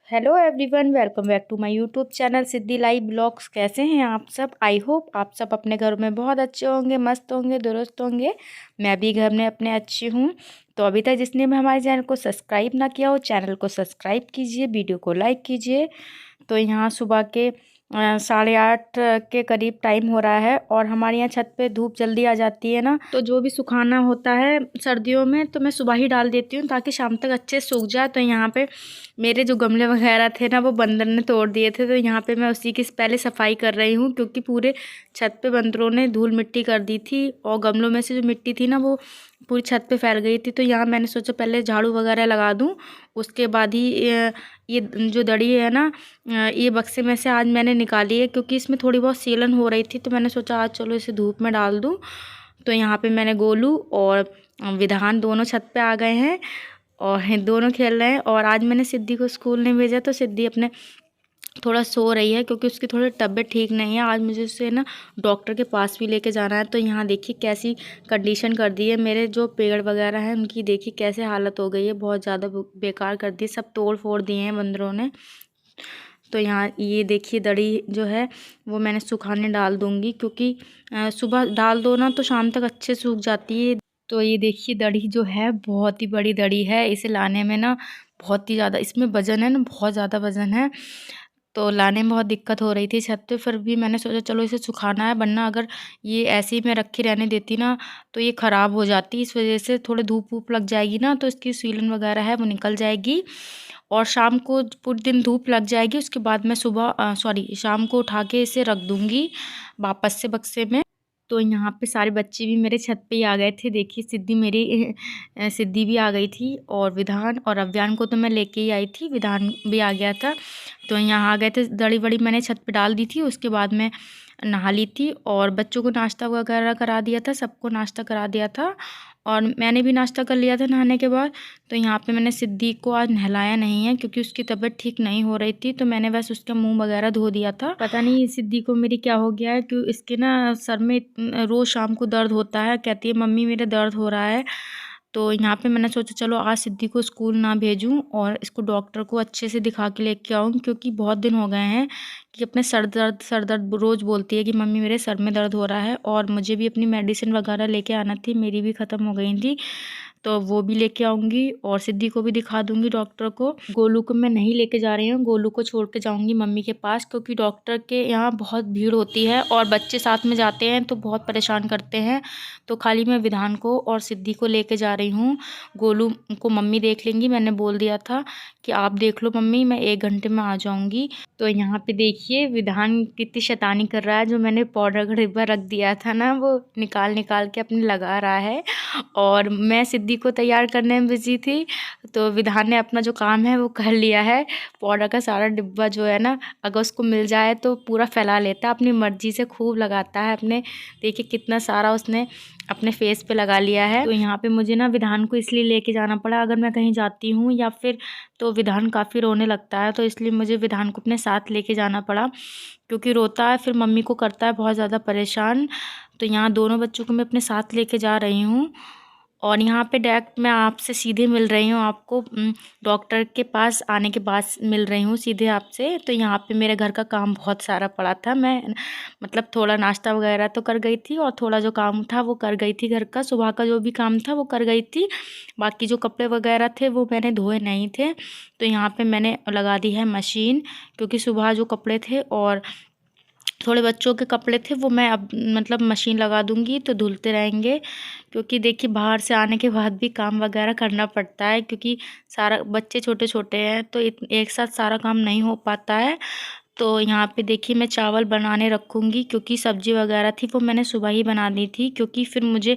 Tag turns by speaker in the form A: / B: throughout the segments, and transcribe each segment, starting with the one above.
A: Hello everyone, welcome back to my YouTube channel Siddhi live blogs. कैसे हैं आप सब? आई होप आप सब अपने घर में बहुत अच्छे होंगे, मस्त होंगे, दुरुस्त होंगे। मैं भी घर में अपने अच्छी हूँ। तो अभी तक जिसने भी हमारे चैनल को सब्सक्राइब ना किया हो, चैनल को सब्सक्राइब कीजिए, वीडियो को लाइक कीजिए। तो यहाँ सुबह के 8:30 के करीब टाइम हो रहा है और हमारे यहाँ छत पे धूप जल्दी आ जाती है ना, तो जो भी सुखाना होता है सर्दियों में तो मैं सुबह ही डाल देती हूँ ताकि शाम तक अच्छे सूख जाए। तो यहाँ पे मेरे जो गमले वगैरह थे ना, वो बंदर ने तोड़ दिए थे, तो यहाँ पे मैं उसी की पहले सफाई कर रही हूँ क्योंकि पूरे छत पे बंदरों ने धूल मिट्टी कर दी थी और गमलों में से जो मिट्टी थी ना, वो पूरी छत पे फैल गई थी। तो यहाँ मैंने सोचा पहले झाड़ू वगैरह लगा दूँ, उसके बाद ही ये जो दड़ी है ना, ये बक्से में से आज मैंने निकाली है क्योंकि इसमें थोड़ी बहुत सीलन हो रही थी। तो मैंने सोचा आज चलो इसे धूप में डाल दूँ। तो यहाँ पे मैंने गोलू और विधान दोनों छत पे आ गए हैं और दोनों खेल रहे हैं। और आज मैंने सिद्धि को स्कूल नहीं भेजा, तो सिद्धि अपने थोड़ा सो रही है क्योंकि उसकी थोड़ी तबीयत ठीक नहीं है। आज मुझे उसे ना डॉक्टर के पास भी लेके जाना है। तो यहाँ देखिए कैसी कंडीशन कर दी है, मेरे जो पेड़ वगैरह हैं उनकी देखिए कैसे हालत हो गई है, बहुत ज़्यादा बेकार कर दी, सब तोड़ फोड़ दिए हैं बंदरों ने। तो यहाँ ये देखिए दड़ी जो है वो मैंने सुखाने डाल दूँगी क्योंकि सुबह डाल दो ना तो शाम तक अच्छे सूख जाती है। तो ये देखिए दड़ी जो है बहुत ही बड़ी दड़ी है, इसे लाने में ना बहुत ही ज़्यादा इसमें वज़न है ना, बहुत ज़्यादा वज़न है। तो लाने में बहुत दिक्कत हो रही थी छत पे, फिर भी मैंने सोचा चलो इसे सुखाना है, वरना अगर ये ऐसे ही मैं रखे रहने देती ना तो ये ख़राब हो जाती। इस वजह से थोड़ी धूप वूप लग जाएगी ना तो इसकी सीलन वगैरह है वो निकल जाएगी और शाम को पूरे दिन धूप लग जाएगी। उसके बाद मैं सुबह शाम को उठा के इसे रख दूँगी वापस से बक्से में। तो यहाँ पे सारे बच्चे भी मेरे छत पे ही आ गए थे। देखिए सिद्धि भी आ गई थी और विधान और अव्यान को तो मैं लेके ही आई थी, विधान भी आ गया था। तो यहाँ आ गए थे, दड़ी बड़ी मैंने छत पे डाल दी थी। उसके बाद मैं नहा ली थी और बच्चों को नाश्ता वगैरह करा दिया था, सबको नाश्ता करा दिया था और मैंने भी नाश्ता कर लिया था नहाने के बाद। तो यहाँ पे मैंने सिद्धि को आज नहलाया नहीं है क्योंकि उसकी तबीयत ठीक नहीं हो रही थी, तो मैंने बस उसका मुंह वगैरह धो दिया था। पता नहीं सिद्धि को मेरी क्या हो गया है कि इसके ना सर में रोज़ शाम को दर्द होता है, कहती है मम्मी मेरे दर्द हो रहा है। तो यहाँ पे मैंने सोचा चलो आज सिद्धि को स्कूल ना भेजूँ और इसको डॉक्टर को अच्छे से दिखा के लेके आऊँ क्योंकि बहुत दिन हो गए हैं कि अपने सर दर्द रोज़ बोलती है कि मम्मी मेरे सर में दर्द हो रहा है। और मुझे भी अपनी मेडिसिन वगैरह लेके आना थी, मेरी भी ख़त्म हो गई थी, तो वो भी लेके आऊँगी और सिद्धि को भी दिखा दूँगी डॉक्टर को। गोलू को मैं नहीं लेके जा रही हूँ, गोलू को छोड़ के जाऊँगी मम्मी के पास क्योंकि डॉक्टर के यहाँ बहुत भीड़ होती है और बच्चे साथ में जाते हैं तो बहुत परेशान करते हैं। तो खाली मैं विधान को और सिद्धि को लेके जा रही हूँ, गोलू को मम्मी देख लेंगी। मैंने बोल दिया था कि आप देख लो मम्मी, मैं 1 घंटे में आ जाऊँगी। तो यहाँ पे देखिए विधान कितनी शैतानी कर रहा है, जो मैंने पाउडर का डिब्बा रख दिया था ना वो निकाल निकाल के अपने लगा रहा है और मैं सिद्धि को तैयार करने में बिजी थी। तो विधान ने अपना जो काम है वो कर लिया है। पाउडर का सारा डिब्बा जो है ना, अगर उसको मिल जाए तो पूरा फैला लेता है, अपनी मर्जी से खूब लगाता है अपने। देखिए कितना सारा उसने अपने फेस पे लगा लिया है। तो यहाँ पे मुझे ना विधान को इसलिए लेके जाना पड़ा, अगर मैं कहीं जाती हूँ या फिर तो विधान काफ़ी रोने लगता है, तो इसलिए मुझे विधान को अपने साथ लेके जाना पड़ा क्योंकि रोता है फिर मम्मी को करता है बहुत ज़्यादा परेशान। तो यहाँ दोनों बच्चों को मैं अपने साथ लेके जा रही हूँ और यहाँ पे डायरेक्ट मैं आपसे सीधे मिल रही हूँ, आपको डॉक्टर के पास आने के बाद मिल रही हूँ सीधे आपसे। तो यहाँ पे मेरे घर का काम बहुत सारा पड़ा था, मैं मतलब थोड़ा नाश्ता वगैरह तो कर गई थी और थोड़ा जो काम था वो कर गई थी, घर का सुबह का जो भी काम था वो कर गई थी। बाकी जो कपड़े वगैरह थे वो मैंने धोए नहीं थे। तो यहाँ पे मैंने लगा दी है मशीन क्योंकि सुबह जो कपड़े थे और थोड़े बच्चों के कपड़े थे वो मैं अब मतलब मशीन लगा दूँगी तो धुलते रहेंगे क्योंकि देखिए बाहर से आने के बाद भी काम वगैरह करना पड़ता है क्योंकि सारा बच्चे छोटे छोटे हैं तो एक साथ सारा काम नहीं हो पाता है। तो यहाँ पे देखिए मैं चावल बनाने रखूँगी क्योंकि सब्ज़ी वगैरह थी वो मैंने सुबह ही बना दी थी क्योंकि फिर मुझे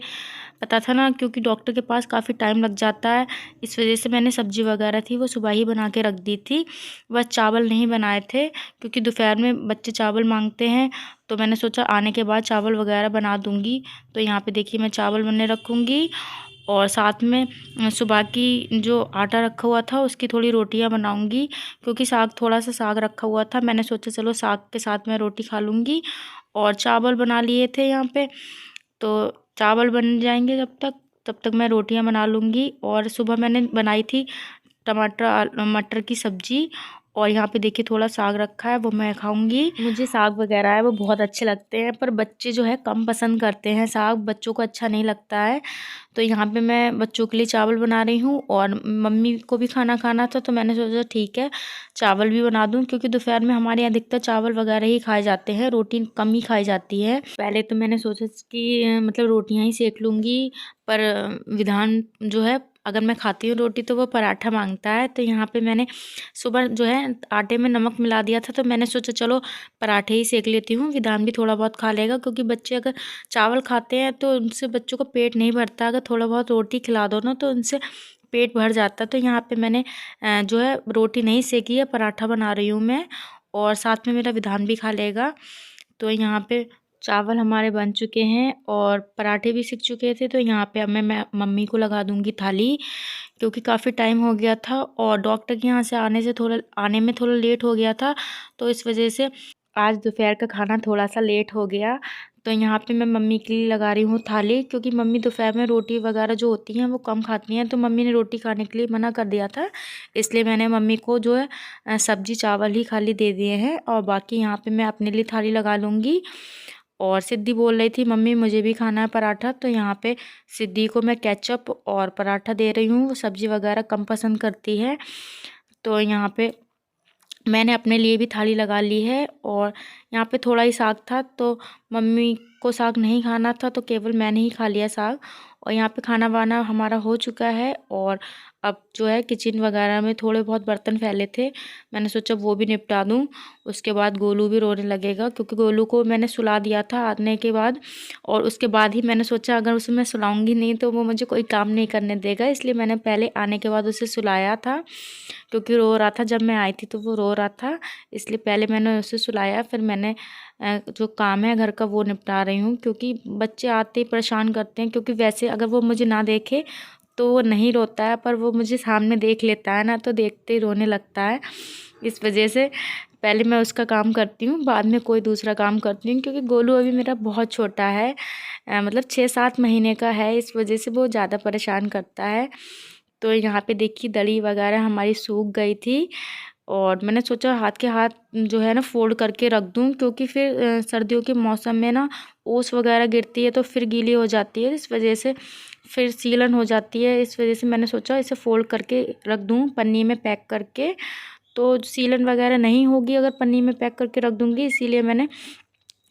A: पता था ना, क्योंकि डॉक्टर के पास काफ़ी टाइम लग जाता है, इस वजह से मैंने सब्ज़ी वगैरह थी वो सुबह ही बना के रख दी थी। बस चावल नहीं बनाए थे क्योंकि दोपहर में बच्चे चावल मांगते हैं, तो मैंने सोचा आने के बाद चावल वगैरह बना दूँगी। तो यहाँ पे देखिए मैं चावल बनने रखूँगी और साथ में सुबह की जो आटा रखा हुआ था उसकी थोड़ी रोटियां बनाऊंगी, क्योंकि थोड़ा सा साग रखा हुआ था। मैंने सोचा चलो साग के साथ मैं रोटी खा लूँगी। और चावल बना लिए थे यहाँ पे, तो चावल बन जाएंगे तब तक मैं रोटियां बना लूँगी। और सुबह मैंने बनाई थी मटर की सब्जी। और यहाँ पे देखिए थोड़ा साग रखा है, वो मैं खाऊंगी। मुझे साग वगैरह है वो बहुत अच्छे लगते हैं, पर बच्चे जो है कम पसंद करते हैं साग, बच्चों को अच्छा नहीं लगता है। तो यहाँ पे मैं बच्चों के लिए चावल बना रही हूँ और मम्मी को भी खाना खाना था, तो मैंने सोचा ठीक है चावल भी बना दूँ, क्योंकि दोपहर में हमारे यहाँ अधिकतर चावल वगैरह ही खाए जाते हैं, रोटी कम ही खाई जाती है। पहले तो मैंने सोचा कि मतलब रोटियाँ ही सेक लूँगी, पर विधान जो है अगर मैं खाती हूँ रोटी तो वो पराठा मांगता है। तो यहाँ पे मैंने सुबह जो है आटे में नमक मिला दिया था, तो मैंने सोचा चलो पराठे ही सेक लेती हूँ, विधान भी थोड़ा बहुत खा लेगा, क्योंकि बच्चे अगर चावल खाते हैं तो उनसे बच्चों का पेट नहीं भरता, अगर थोड़ा बहुत रोटी खिला दो ना तो उनसे पेट भर जाता। तो यहाँ पे मैंने जो है रोटी नहीं सेकी है, पराठा बना रही हूँ मैं, और साथ में मेरा विधान भी खा लेगा। तो यहाँ पे चावल हमारे बन चुके हैं और पराठे भी सीख चुके थे। तो यहाँ पे अब मैं मम्मी को लगा दूँगी थाली, क्योंकि काफ़ी टाइम हो गया था और डॉक्टर के यहाँ से आने में थोड़ा लेट हो गया था, तो इस वजह से आज दोपहर का खाना थोड़ा सा लेट हो गया। तो यहाँ पे मैं मम्मी के लिए लगा रही हूँ थाली, क्योंकि मम्मी दोपहर में रोटी वगैरह जो होती हैं वो कम खाती हैं, तो मम्मी ने रोटी खाने के लिए मना कर दिया था, इसलिए मैंने मम्मी को जो है सब्जी चावल ही खाली दे दिए हैं, और बाकी यहाँ पे मैं अपने लिए थाली लगा लूँगी। और सिद्धि बोल रही थी मम्मी मुझे भी खाना है पराठा, तो यहाँ पे सिद्धि को मैं केचप और पराठा दे रही हूँ, वो सब्जी वगैरह कम पसंद करती है। तो यहाँ पे मैंने अपने लिए भी थाली लगा ली है। और यहाँ पे थोड़ा ही साग था, तो मम्मी को साग नहीं खाना था, तो केवल मैंने ही खा लिया साग। और यहाँ पे खाना वाना हमारा हो चुका है, और अब जो है किचन वगैरह में थोड़े बहुत बर्तन फैले थे, मैंने सोचा वो भी निपटा दूँ। उसके बाद गोलू भी रोने लगेगा, क्योंकि गोलू को मैंने सुला दिया था आने के बाद, और उसके बाद ही मैंने सोचा अगर उसे मैं सुलाऊंगी नहीं तो वो मुझे कोई काम नहीं करने देगा, इसलिए मैंने पहले आने के बाद उसे सुलाया था, क्योंकि रो रहा था। जब मैं आई थी तो वो रो रहा था, इसलिए पहले मैंने उसे सुलाया, फिर मैंने जो काम है घर का वो निपटा रही हूँ, क्योंकि बच्चे आते ही परेशान करते हैं। क्योंकि वैसे अगर वो मुझे ना देखे तो वो नहीं रोता है, पर वो मुझे सामने देख लेता है ना तो देखते ही रोने लगता है। इस वजह से पहले मैं उसका काम करती हूँ, बाद में कोई दूसरा काम करती हूँ, क्योंकि गोलू अभी मेरा बहुत छोटा है, मतलब 6-7 महीने का है, इस वजह से वो ज़्यादा परेशान करता है। तो यहाँ पे देखिए दही वगैरह हमारी सूख गई थी, और मैंने सोचा हाथ के हाथ जो है ना फोल्ड करके रख दूँ, क्योंकि फिर सर्दियों के मौसम में ना ओस वगैरह गिरती है तो फिर गीली हो जाती है, इस वजह से फिर सीलन हो जाती है। इस वजह से मैंने सोचा इसे फोल्ड करके रख दूँ पन्नी में पैक करके, तो सीलन वगैरह नहीं होगी अगर पन्नी में पैक करके रख दूँगी, इसीलिए मैंने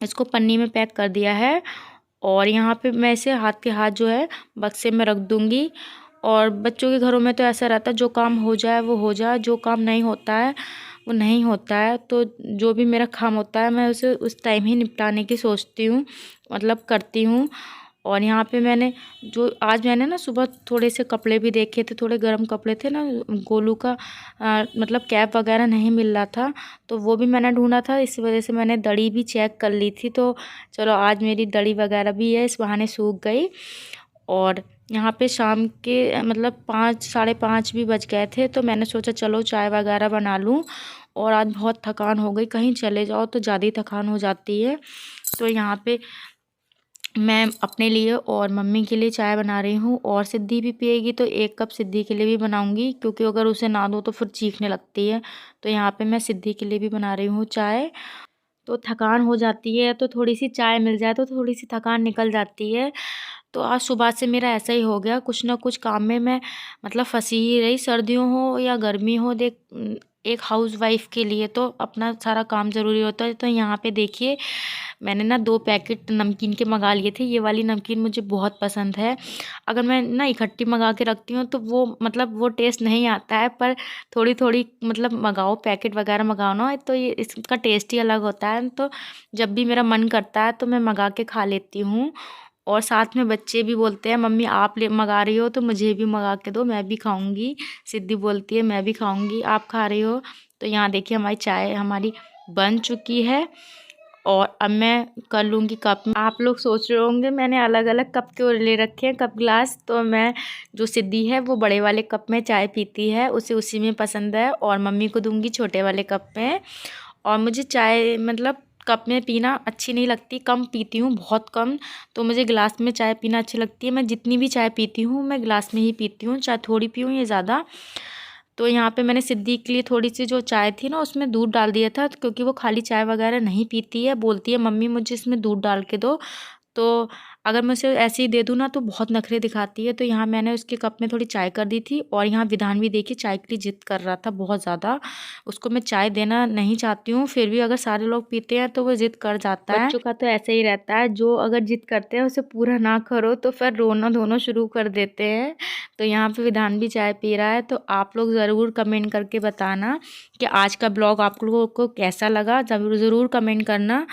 A: इसको पन्नी में पैक कर दिया है। और यहाँ पे मैं इसे हाथ के हाथ जो है बक्से में रख दूँगी। और बच्चों के घरों में तो ऐसा रहता है जो काम हो जाए वो हो जाए, जो काम नहीं होता है वो नहीं होता है। तो जो भी मेरा काम होता है मैं उसे उस टाइम ही निपटाने की सोचती हूँ, मतलब करती हूँ। और यहाँ पे आज मैंने ना सुबह थोड़े से कपड़े भी देखे थे, थोड़े गर्म कपड़े थे ना, गोलू का मतलब कैप वगैरह नहीं मिल रहा था, तो वो भी मैंने ढूंढा था, इस वजह से मैंने दड़ी भी चेक कर ली थी। तो चलो आज मेरी दड़ी वगैरह भी है, इस बहाने सूख गई। और यहाँ पे शाम के मतलब 5-5:30 भी बज गए थे, तो मैंने सोचा चलो चाय वगैरह बना लूँ। और आज बहुत थकान हो गई, कहीं चले जाओ तो ज़्यादा ही थकान हो जाती है। तो यहाँ पे मैं अपने लिए और मम्मी के लिए चाय बना रही हूँ, और सिद्धि भी पिएगी तो 1 कप सिद्धि के लिए भी बनाऊँगी, क्योंकि अगर उसे ना दो तो फिर चीखने लगती है। तो यहाँ पे मैं सिद्धि के लिए भी बना रही हूँ चाय। तो थकान हो जाती है तो थोड़ी सी चाय मिल जाए तो थोड़ी सी थकान निकल जाती है। तो आज सुबह से मेरा ऐसा ही हो गया, कुछ ना कुछ काम में मैं मतलब फंसी ही रही, सर्दियों हो या गर्मी हो। एक हाउसवाइफ के लिए तो अपना सारा काम ज़रूरी होता है। तो यहाँ पे देखिए मैंने ना 2 पैकेट नमकीन के मंगा लिए थे, ये वाली नमकीन मुझे बहुत पसंद है। अगर मैं ना इकट्ठी मंगा के रखती हूँ तो वो मतलब वो टेस्ट नहीं आता है, पर थोड़ी थोड़ी मतलब मंगाओ, पैकेट वगैरह मंगाओ ना, तो ये इसका टेस्ट ही अलग होता है। तो जब भी मेरा मन करता है तो मैं मंगा के खा लेती हूँ। और साथ में बच्चे भी बोलते हैं मम्मी आप ले मंगा रही हो तो मुझे भी मंगा के दो, मैं भी खाऊंगी। सिद्धि बोलती है मैं भी खाऊंगी, आप खा रही हो। तो यहाँ देखिए हमारी चाय बन चुकी है। और अब मैं कर लूँगी कप। आप लोग सोच रहे होंगे मैंने अलग अलग कप क्यों ले रखे हैं कप ग्लास। तो मैं जो सिद्धि है वो बड़े वाले कप में चाय पीती है, उसे उसी में पसंद है, और मम्मी को दूंगी छोटे वाले कप में। और मुझे चाय मतलब कप में पीना अच्छी नहीं लगती, कम पीती हूँ, बहुत कम। तो मुझे गिलास में चाय पीना अच्छी लगती है। मैं जितनी भी चाय पीती हूँ मैं गिलास में ही पीती हूँ, चाहे थोड़ी पीऊँ या ज़्यादा। तो यहाँ पे मैंने सिद्धि के लिए थोड़ी सी जो चाय थी ना उसमें दूध डाल दिया था, क्योंकि वो खाली चाय वगैरह नहीं पीती है। बोलती है मम्मी मुझे इसमें दूध डाल के दो। तो अगर मैं उसे ऐसे ही दे दूँ ना तो बहुत नखरे दिखाती है। तो यहाँ मैंने उसके कप में थोड़ी चाय कर दी थी, और यहाँ विधान भी देखिए चाय के लिए ज़िद कर रहा था बहुत ज़्यादा। उसको मैं चाय देना नहीं चाहती हूँ, फिर भी अगर सारे लोग पीते हैं तो वो ज़िद कर जाता है। बच्चों का तो ऐसे ही रहता है, जो अगर ज़िद करते हैं उसे पूरा ना करो तो फिर रोना धोना शुरू कर देते हैं। तो यहाँ पे विधान भी चाय पी रहा है। तो आप लोग ज़रूर कमेंट करके बताना कि आज का ब्लॉग आप लोगों को कैसा लगा, ज़रूर कमेंट करना।